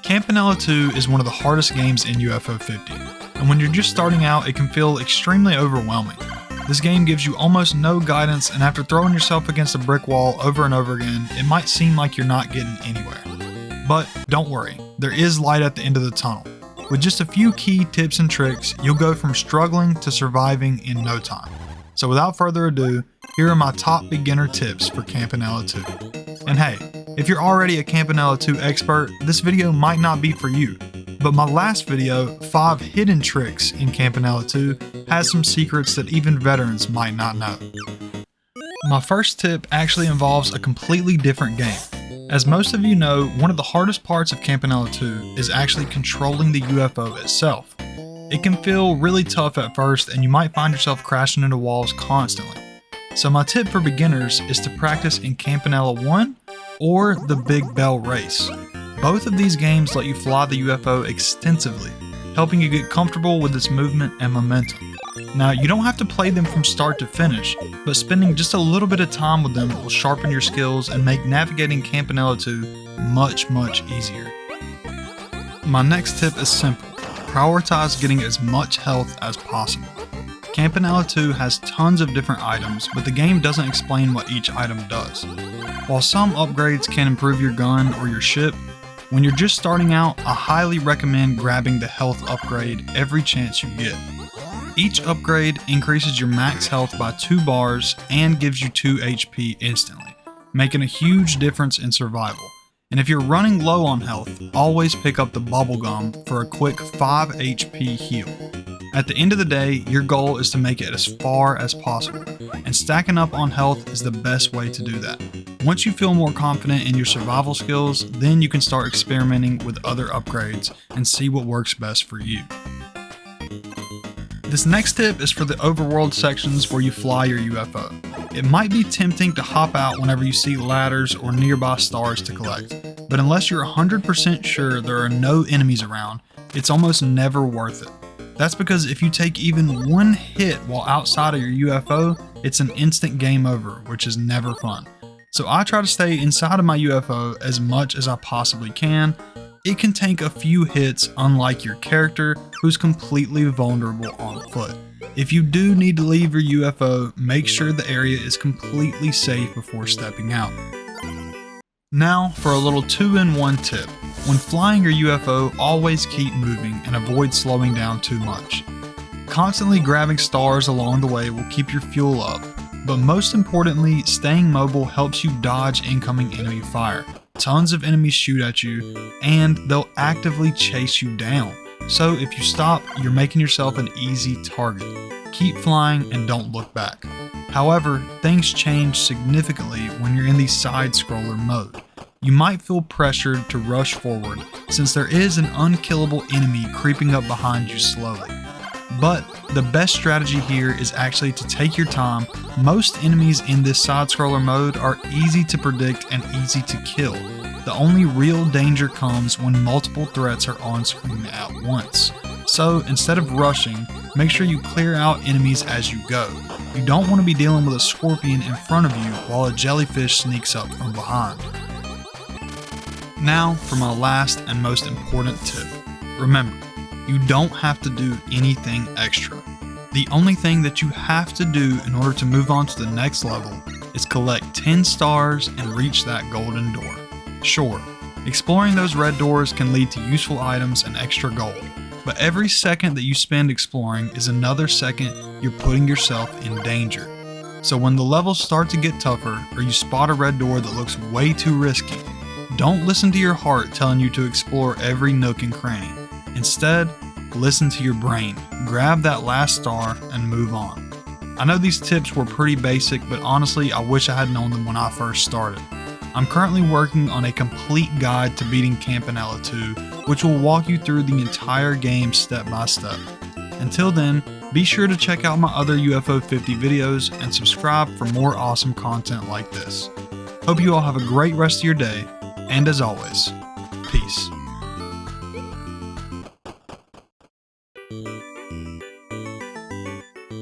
Campanella 2 is one of the hardest games in UFO 50, and when you're just starting out, it can feel extremely overwhelming. This game gives you almost no guidance, and after throwing yourself against a brick wall over and over again, it might seem like you're not getting anywhere. But don't worry, there is light at the end of the tunnel. With just a few key tips and tricks, you'll go from struggling to surviving in no time. So without further ado, here are my top beginner tips for Campanella 2. And hey, if you're already a Campanella 2 expert, this video might not be for you. But my last video, 5 hidden tricks in Campanella 2, has some secrets that even veterans might not know. My first tip actually involves a completely different game. As most of you know, one of the hardest parts of Campanella 2 is actually controlling the UFO itself. It can feel really tough at first, and you might find yourself crashing into walls constantly. So my tip for beginners is to practice in Campanella 1 or the Big Bell Race. Both of these games let you fly the UFO extensively, helping you get comfortable with its movement and momentum. Now, you don't have to play them from start to finish, but spending just a little bit of time with them will sharpen your skills and make navigating Campanella 2 much easier. My next tip is simple. Prioritize getting as much health as possible. Campanella 2 has tons of different items, but the game doesn't explain what each item does. While some upgrades can improve your gun or your ship, when you're just starting out, I highly recommend grabbing the health upgrade every chance you get. Each upgrade increases your max health by 2 bars and gives you 2 HP instantly, making a huge difference in survival. And if you're running low on health, always pick up the bubblegum for a quick 5 HP heal. At the end of the day, your goal is to make it as far as possible, and stacking up on health is the best way to do that. Once you feel more confident in your survival skills, then you can start experimenting with other upgrades and see what works best for you. This next tip is for the overworld sections where you fly your UFO. It might be tempting to hop out whenever you see ladders or nearby stars to collect, but unless you're 100% sure there are no enemies around, it's almost never worth it. That's because if you take even one hit while outside of your UFO, it's an instant game over, which is never fun. So I try to stay inside of my UFO as much as I possibly can. It can take a few hits, unlike your character, who's completely vulnerable on foot. If you do need to leave your UFO, make sure the area is completely safe before stepping out. Now for a little 2-in-1 tip. When flying your UFO, always keep moving and avoid slowing down too much. Constantly grabbing stars along the way will keep your fuel up, but most importantly, staying mobile helps you dodge incoming enemy fire. Tons of enemies shoot at you, and they'll actively chase you down. So if you stop, you're making yourself an easy target. Keep flying and don't look back. However, things change significantly when you're in the side-scroller mode. You might feel pressured to rush forward since there is an unkillable enemy creeping up behind you slowly. But the best strategy here is actually to take your time. Most enemies in this side-scroller mode are easy to predict and easy to kill. The only real danger comes when multiple threats are on screen at once. So instead of rushing, make sure you clear out enemies as you go. You don't want to be dealing with a scorpion in front of you while a jellyfish sneaks up from behind. Now for my last and most important tip. Remember, you don't have to do anything extra. The only thing that you have to do in order to move on to the next level is collect 10 stars and reach that golden door. Sure, exploring those red doors can lead to useful items and extra gold, but every second that you spend exploring is another second you're putting yourself in danger. So when the levels start to get tougher or you spot a red door that looks way too risky, don't listen to your heart telling you to explore every nook and cranny. Instead, listen to your brain, grab that last star, and move on. I know these tips were pretty basic, but honestly, I wish I had known them when I first started. I'm currently working on a complete guide to beating Campanella 2, which will walk you through the entire game step by step. Until then, be sure to check out my other UFO 50 videos and subscribe for more awesome content like this. Hope you all have a great rest of your day, and as always, peace.